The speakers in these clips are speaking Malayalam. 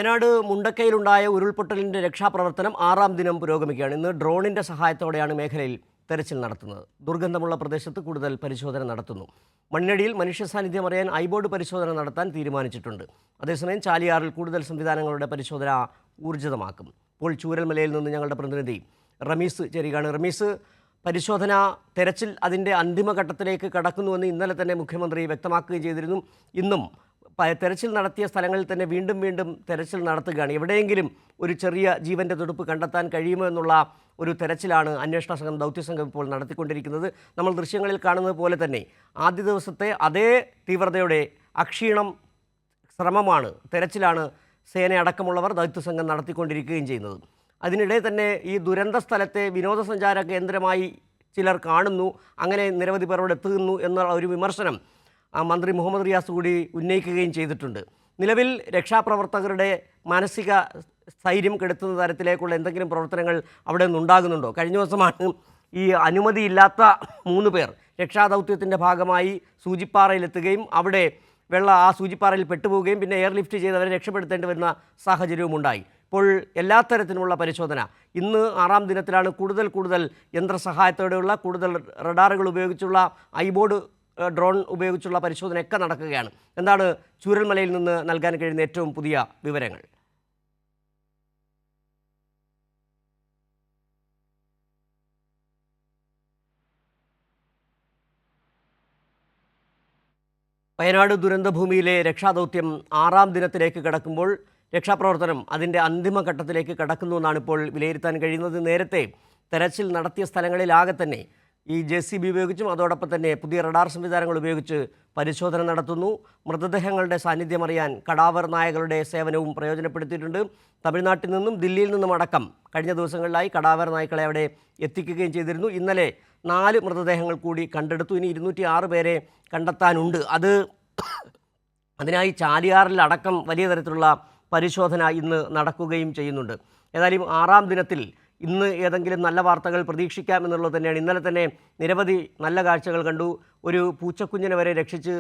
വയനാട് മുണ്ടക്കയിലുണ്ടായ ഉരുൾപൊട്ടലിന്റെ രക്ഷാപ്രവർത്തനം 6ാം ദിനം പുരോഗമിക്കുകയാണ്. ഇന്ന് ഡ്രോണിന്റെ സഹായത്തോടെയാണ് മേഖലയിൽ തെരച്ചിൽ നടത്തുന്നത്. ദുർഗന്ധമുള്ള പ്രദേശത്ത് കൂടുതൽ പരിശോധന നടത്തുന്നു. മണ്ണിനടിയിൽ മനുഷ്യ സാന്നിധ്യം അറിയാൻ ഐബോർഡ് പരിശോധന നടത്താൻ തീരുമാനിച്ചിട്ടുണ്ട്. അതേസമയം ചാലിയാറിൽ കൂടുതൽ സംവിധാനങ്ങളുടെ പരിശോധന ഊർജിതമാക്കും. ഇപ്പോൾ ചൂരൽമലയിൽ നിന്ന് ഞങ്ങളുടെ പ്രതിനിധി റമീസ് ചേരുകയാണ്. റമീസ്, പരിശോധന തെരച്ചിൽ അതിൻ്റെ അന്തിമഘട്ടത്തിലേക്ക് കടക്കുന്നുവെന്ന് ഇന്നലെ തന്നെ മുഖ്യമന്ത്രി വ്യക്തമാക്കുകയും ചെയ്തിരുന്നു. ഇന്നും തെരച്ചിൽ നടത്തിയ സ്ഥലങ്ങളിൽ തന്നെ വീണ്ടും വീണ്ടും തെരച്ചിൽ നടത്തുകയാണ്. എവിടെയെങ്കിലും ഒരു ചെറിയ ജീവൻ്റെ തുടിപ്പ് കണ്ടെത്താൻ കഴിയുമോ എന്നുള്ള ഒരു തെരച്ചിലാണ് അന്വേഷണ സംഘം, ദൗത്യസംഘം ഇപ്പോൾ നടത്തിക്കൊണ്ടിരിക്കുന്നത്. നമ്മൾ ദൃശ്യങ്ങളിൽ കാണുന്നത് പോലെ തന്നെ ആദ്യ ദിവസത്തെ അതേ തീവ്രതയോടെ അക്ഷീണം ശ്രമമാണ്, തെരച്ചിലാണ് സേനയടക്കമുള്ളവർ ദൗത്യസംഘം നടത്തിക്കൊണ്ടിരിക്കുകയും ചെയ്യുന്നത്. അതിനിടെ തന്നെ ഈ ദുരന്ത സ്ഥലത്തെ വിനോദസഞ്ചാര കേന്ദ്രമായി ചിലർ കാണുന്നു, അങ്ങനെ നിരവധി പേർ അവിടെ എത്തുന്നു എന്നുള്ള ഒരു വിമർശനം മന്ത്രി മുഹമ്മദ് റിയാസ് കൂടി ഉന്നയിക്കുകയും ചെയ്തിട്ടുണ്ട്. നിലവിൽ രക്ഷാപ്രവർത്തകരുടെ മാനസിക സ്ഥൈര്യം കെടുത്തുന്ന തരത്തിലേക്കുള്ള എന്തെങ്കിലും പ്രവർത്തനങ്ങൾ അവിടെ നിന്നുണ്ടാകുന്നുണ്ടോ? കഴിഞ്ഞ ദിവസമാണ് ഈ അനുമതിയില്ലാത്ത 3 പേർ രക്ഷാദൗത്യത്തിൻ്റെ ഭാഗമായി സൂചിപ്പാറയിലെത്തുകയും അവിടെ ആ സൂചിപ്പാറയിൽ പെട്ടുപോവുകയും പിന്നെ എയർലിഫ്റ്റ് ചെയ്തവരെ രക്ഷപ്പെടുത്തേണ്ടി വരുന്ന സാഹചര്യവും ഉണ്ടായി. ഇപ്പോൾ എല്ലാ തരത്തിലുമുള്ള പരിശോധന ഇന്ന് 6ാം ദിനത്തിലാണ്. കൂടുതൽ യന്ത്രസഹായത്തോടെയുള്ള കൂടുതൽ റഡാറുകൾ ഉപയോഗിച്ചുള്ള ഐബോർഡ് ഡ്രോൺ ഉപയോഗിച്ചുള്ള പരിശോധനയൊക്കെ നടക്കുകയാണ്. എന്താണ് ചൂരൽമലയിൽ നിന്ന് നൽകാൻ കഴിയുന്ന ഏറ്റവും പുതിയ വിവരങ്ങൾ? വയനാട് ദുരന്തഭൂമിയിലെ രക്ഷാദൗത്യം 6ാം ദിനത്തിലേക്ക് കടക്കുമ്പോൾ രക്ഷാപ്രവർത്തനം അതിൻ്റെ അന്തിമഘട്ടത്തിലേക്ക് കടക്കുന്നുവെന്നാണ് ഇപ്പോൾ വിലയിരുത്താൻ കഴിയുന്നത്. നേരത്തെ തെരച്ചിൽ നടത്തിയ സ്ഥലങ്ങളിലാകെ തന്നെ ഈ JCB ഉപയോഗിച്ചും അതോടൊപ്പം തന്നെ പുതിയ റഡാർ സംവിധാനങ്ങൾ ഉപയോഗിച്ച് പരിശോധന നടത്തുന്നു. മൃതദേഹങ്ങളുടെ സാന്നിധ്യം അറിയാൻ കടാവർ നായകളുടെ സേവനവും പ്രയോജനപ്പെടുത്തിയിട്ടുണ്ട്. തമിഴ്നാട്ടിൽ നിന്നും ദില്ലിയിൽ നിന്നും അടക്കം കഴിഞ്ഞ ദിവസങ്ങളിലായി കടാവർ നായ്ക്കളെ അവിടെ എത്തിക്കുകയും ചെയ്തിരുന്നു. ഇന്നലെ 4 മൃതദേഹങ്ങൾ കൂടി കണ്ടെടുത്തു. ഇനി 206 പേരെ കണ്ടെത്താനുണ്ട്. അതിനായി ചാലിയാറിലടക്കം വലിയ തരത്തിലുള്ള പരിശോധന ഇന്ന് നടക്കുകയും ചെയ്യുന്നുണ്ട്. ഏതായാലും 6ാം ദിനത്തിൽ ഇന്ന് ഏതെങ്കിലും നല്ല വാർത്തകൾ പ്രതീക്ഷിക്കാം എന്നുള്ളത് തന്നെയാണ്. ഇന്നലെ തന്നെ നിരവധി നല്ല കാഴ്ചകൾ കണ്ടു. ഒരു പൂച്ചക്കുഞ്ഞിനെ വരെ രക്ഷിച്ച്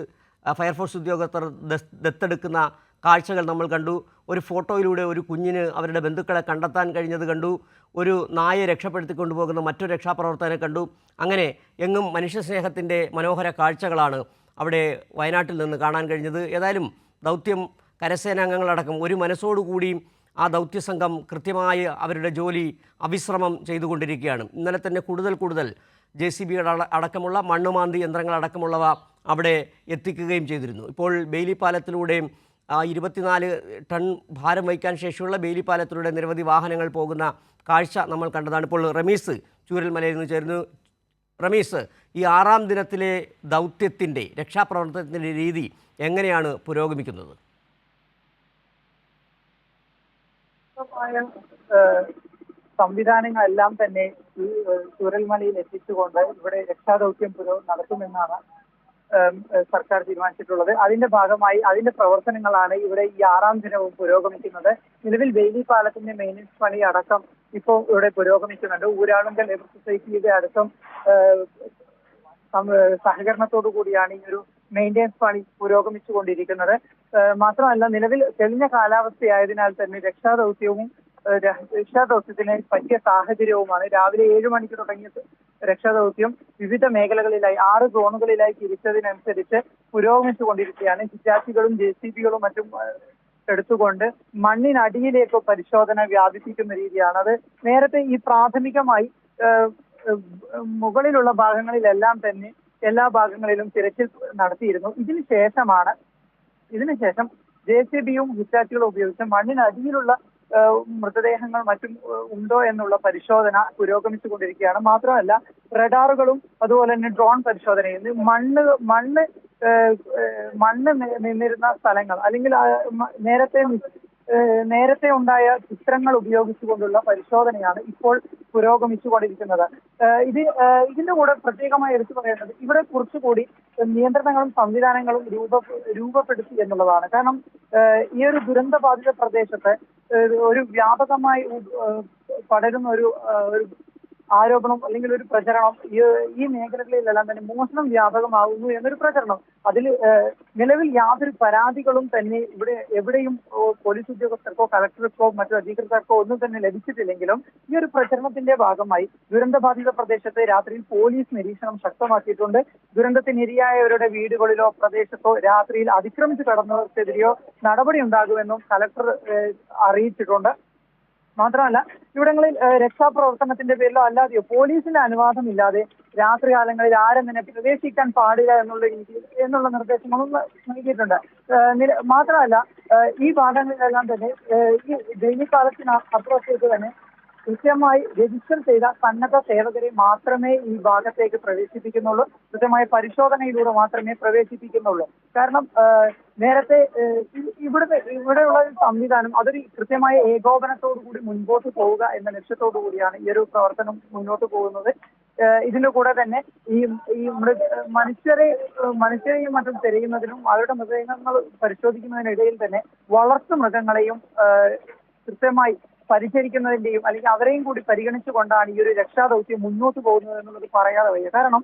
ഫയർഫോഴ്സ് ഉദ്യോഗസ്ഥർ ദത്തെടുക്കുന്ന കാഴ്ചകൾ നമ്മൾ കണ്ടു. ഒരു ഫോട്ടോയിലൂടെ ഒരു കുഞ്ഞിന് അവരുടെ ബന്ധുക്കളെ കണ്ടെത്താൻ കഴിഞ്ഞത് കണ്ടു. ഒരു നായയെ രക്ഷപ്പെടുത്തിക്കൊണ്ടുപോകുന്ന മറ്റൊരു രക്ഷാപ്രവർത്തകനെ കണ്ടു. അങ്ങനെ എങ്ങും മനുഷ്യസ്നേഹത്തിൻ്റെ മനോഹര കാഴ്ചകളാണ് അവിടെ വയനാട്ടിൽ നിന്ന് കാണാൻ കഴിഞ്ഞത്. ഏതായാലും ദൗത്യം കരസേനാംഗങ്ങളടക്കം ഒരു മനസ്സോടുകൂടിയും ആ ദൗത്യസംഘം കൃത്യമായി അവരുടെ ജോലി അവിശ്രമം ചെയ്തുകൊണ്ടിരിക്കുകയാണ്. ഇന്നലെ തന്നെ കൂടുതൽ JCB അടക്കമുള്ള മണ്ണുമാന്തി യന്ത്രങ്ങളടക്കമുള്ളവ അവിടെ എത്തിക്കുകയും ചെയ്തിരുന്നു. ഇപ്പോൾ ബെയിലി പാലത്തിലൂടെയും 24 ടൺ ഭാരം വഹിക്കാൻ ശേഷിയുള്ള ബെയിലി പാലത്തിലൂടെ നിരവധി വാഹനങ്ങൾ പോകുന്ന കാഴ്ച നമ്മൾ കണ്ടതാണ്. ഇപ്പോൾ റമീസ് ചൂരൽമലയിൽ നിന്ന് ചേരുന്നു. റമീസ്, ഈ 6ാം ദിനത്തിലെ ദൗത്യത്തിൻ്റെ രക്ഷാപ്രവർത്തനത്തിൻ്റെ രീതി എങ്ങനെയാണ് പുരോഗമിക്കുന്നത്? സംവിധാനങ്ങളെല്ലാം തന്നെ ചൂരൽമലയിൽ എത്തിച്ചുകൊണ്ട് ഇവിടെ രക്ഷാദൗത്യം നടത്തുമെന്നാണ് സർക്കാർ തീരുമാനിച്ചിട്ടുള്ളത്. അതിന്റെ ഭാഗമായി അതിന്റെ പ്രവർത്തനങ്ങളാണ് ഇവിടെ ഈ 6ാം ദിനവും പുരോഗമിക്കുന്നത്. നിലവിൽ ബെയിലി പാലത്തിന്റെ മെയിൻ്റനൻസ് പണി അടക്കം ഇപ്പോൾ ഇവിടെ പുരോഗമിക്കുന്നുണ്ട്. ഊരാളുങ്കൽ ലേബർ സൊസൈറ്റിയുടെ അടക്കം സഹകരണത്തോടു കൂടിയാണ് ഈ ഒരു മെയിൻ്റനൻസ് പണി പുരോഗമിച്ചുകൊണ്ടിരിക്കുന്നത്. മാത്രമല്ല, നിലവിൽ തെളിഞ്ഞ കാലാവസ്ഥയായതിനാൽ തന്നെ രക്ഷാദൗത്യത്തിന് പറ്റിയ സാഹചര്യവുമാണ്. രാവിലെ 7 മണിക്ക് തുടങ്ങിയ രക്ഷാദൗത്യം വിവിധ മേഖലകളിലായി 6 സോണുകളിലായി തിരിച്ചതിനനുസരിച്ച് പുരോഗമിച്ചുകൊണ്ടിരിക്കുകയാണ്. ഹിറ്റാച്ചികളും JCBകളും മറ്റും എടുത്തുകൊണ്ട് മണ്ണിനടിയിലേക്ക് പരിശോധന വ്യാപിപ്പിക്കുന്ന രീതിയാണ്. അത് നേരത്തെ ഈ പ്രാഥമികമായി മുകളിലുള്ള ഭാഗങ്ങളിലെല്ലാം തന്നെ എല്ലാ ഭാഗങ്ങളിലും തിരച്ചിൽ നടത്തിയിരുന്നു. ഇതിനുശേഷം JCBയും ഹിറ്റാച്ചികളും ഉപയോഗിച്ച് മണ്ണിനടിയിലുള്ള മൃതദേഹങ്ങൾ മറ്റും ഉണ്ടോ എന്നുള്ള പരിശോധന പുരോഗമിച്ചുകൊണ്ടിരിക്കുകയാണ്. മാത്രമല്ല, റഡാറുകളും അതുപോലെ തന്നെ ഡ്രോൺ പരിശോധനയും മണ്ണ് നിന്നിരുന്ന സ്ഥലങ്ങൾ അല്ലെങ്കിൽ നേരത്തെ ഉണ്ടായ ചിത്രങ്ങൾ ഉപയോഗിച്ചുകൊണ്ടുള്ള പരിശോധനയാണ് ഇപ്പോൾ പുരോഗമിച്ചുകൊണ്ടിരിക്കുന്നത്. ഇതിന്റെ കൂടെ പ്രത്യേകമായി എടുത്തു പറയേണ്ടത് ഇവിടെ കുറച്ചുകൂടി നിയന്ത്രണങ്ങളും സംവിധാനങ്ങളും രൂപപ്പെടുത്തി എന്നുള്ളതാണ്. കാരണം ഈ ഒരു ദുരന്തബാധിത പ്രദേശത്ത് ഒരു വ്യാപകമായി പടരുന്ന ഒരു ആരോപണം അല്ലെങ്കിൽ ഒരു പ്രചരണം ഈ മേഖലകളിലെല്ലാം തന്നെ മോഷണം വ്യാപകമാകുന്നു എന്നൊരു പ്രചരണം. അതിൽ നിലവിൽ യാതൊരു പരാതികളും തന്നെ ഇവിടെ എവിടെയും പോലീസ് ഉദ്യോഗസ്ഥർക്കോ കളക്ടർക്കോ മറ്റു അധികൃതർക്കോ ഒന്നും തന്നെ ലഭിച്ചിട്ടില്ലെങ്കിലും ഈ ഒരു പ്രചരണത്തിന്റെ ഭാഗമായി ദുരന്തബാധിത പ്രദേശത്ത് രാത്രിയിൽ പോലീസ് നിരീക്ഷണം ശക്തമാക്കിയിട്ടുണ്ട്. ദുരന്തത്തിനിരയായവരുടെ വീടുകളിലോ പ്രദേശത്തോ രാത്രിയിൽ അതിക്രമിച്ചു കടന്നവർക്കെതിരെയോ നടപടി ഉണ്ടാകുമെന്നും കളക്ടർ അറിയിച്ചിട്ടുണ്ട്. മാത്രമല്ല ഇവിടങ്ങളിൽ രക്ഷാപ്രവർത്തനത്തിന്റെ പേരിലോ അല്ലാതെയോ പോലീസിന്റെ അനുവാദമില്ലാതെ രാത്രികാലങ്ങളിൽ ആരും തന്നെ പ്രവേശിക്കാൻ പാടില്ല എന്നുള്ള നിർദ്ദേശങ്ങളും നൽകിയിട്ടുണ്ട്. മാത്രമല്ല ഈ ഭാഗങ്ങളിലെല്ലാം തന്നെ ഈ ദൈനികാലത്തിന് അപ്പുറത്തേക്ക് തന്നെ കൃത്യമായി രജിസ്റ്റർ ചെയ്ത സന്നദ്ധ സേവകരെ മാത്രമേ ഈ ഭാഗത്തേക്ക് പ്രവേശിപ്പിക്കുന്നുള്ളൂ. കൃത്യമായ പരിശോധനയിലൂടെ മാത്രമേ പ്രവേശിപ്പിക്കുന്നുള്ളൂ. കാരണം നേരത്തെ ഇവിടെയുള്ള സംവിധാനം അതൊരു കൃത്യമായ ഏകോപനത്തോടു കൂടി മുൻപോട്ട് പോവുക എന്ന ലക്ഷ്യത്തോടു കൂടിയാണ് ഈ ഒരു പ്രവർത്തനം മുന്നോട്ട് പോകുന്നത്. ഇതിന്റെ കൂടെ തന്നെ ഈ മനുഷ്യരെയും മറ്റും തിരയുന്നതിനും അവരുടെ മൃഗങ്ങൾ പരിശോധിക്കുന്നതിനിടയിൽ തന്നെ വളർത്തു മൃഗങ്ങളെയും കൃത്യമായി പരിചരിക്കുന്നതിന്റെയും അല്ലെങ്കിൽ അവരെയും കൂടി പരിഗണിച്ചുകൊണ്ടാണ് ഈ ഒരു രക്ഷാദൗത്യം മുന്നോട്ട് പോകുന്നത് എന്നുള്ളത് പറയാതെ വയ്യ. കാരണം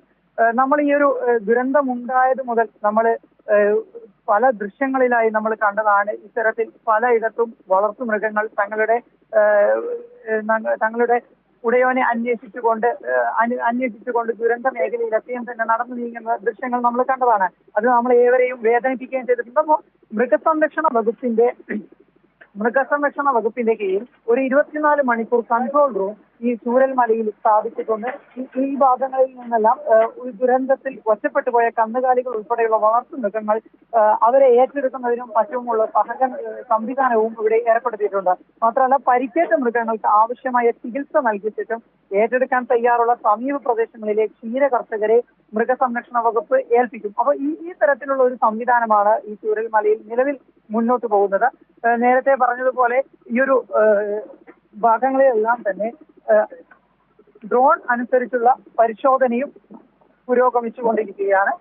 നമ്മൾ ഈ ഒരു ദുരന്തമുണ്ടായത് മുതൽ നമ്മൾ പല ദൃശ്യങ്ങളിലായി നമ്മൾ കണ്ടതാണ് ഇത്തരത്തിൽ പലയിടത്തും വളർത്തു മൃഗങ്ങൾ തങ്ങളുടെ ഉടയോനെ അന്വേഷിച്ചുകൊണ്ട് ദുരന്ത മേഖലയിൽ എത്തിയും തന്നെ നടന്നു നീങ്ങുന്ന ദൃശ്യങ്ങൾ നമ്മൾ കണ്ടതാണ്. അത് നമ്മൾ ഏവരെയും വേദനിപ്പിക്കുകയും ചെയ്തിട്ടുണ്ട്. അപ്പോൾ മൃഗസംരക്ഷണ വകുപ്പിന്റെ കീഴിൽ ഒരു 24 മണിക്കൂർ കൺട്രോൾ റൂം ഈ ചൂരൽമലയിൽ സ്ഥാപിച്ചിട്ടുണ്ട്. ഈ ഭാഗങ്ങളിൽ നിന്നെല്ലാം ദുരന്തത്തിൽ ഒറ്റപ്പെട്ടു പോയ കന്നുകാലികൾ ഉൾപ്പെടെയുള്ള വളർത്തു മൃഗങ്ങൾ അവരെ ഏറ്റെടുക്കുന്നതിനും മറ്റുമുള്ള സംവിധാനവും ഇവിടെ ഏർപ്പെടുത്തിയിട്ടുണ്ട്. മാത്രമല്ല പരിക്കേറ്റ മൃഗങ്ങൾക്ക് ആവശ്യമായ ചികിത്സ നൽകിച്ചിട്ടും ഏറ്റെടുക്കാൻ തയ്യാറുള്ള സമീപ പ്രദേശങ്ങളിലെ ക്ഷീര കർഷകരെ മൃഗസംരക്ഷണ വകുപ്പ് ഏൽപ്പിക്കും. അപ്പൊ ഈ തരത്തിലുള്ള ഒരു സംവിധാനമാണ് ഈ ചൂരൽമലയിൽ നിലവിൽ മുന്നോട്ട് പോകുന്നത്. നേരത്തെ പറഞ്ഞതുപോലെ ഈ ഒരു ഭാഗങ്ങളിലെല്ലാം തന്നെ ഡ്രോൺ അനുസരിച്ചുള്ള പരിശോധനയും പുരോഗമിച്ചുകൊണ്ടിരിക്കുകയാണ്.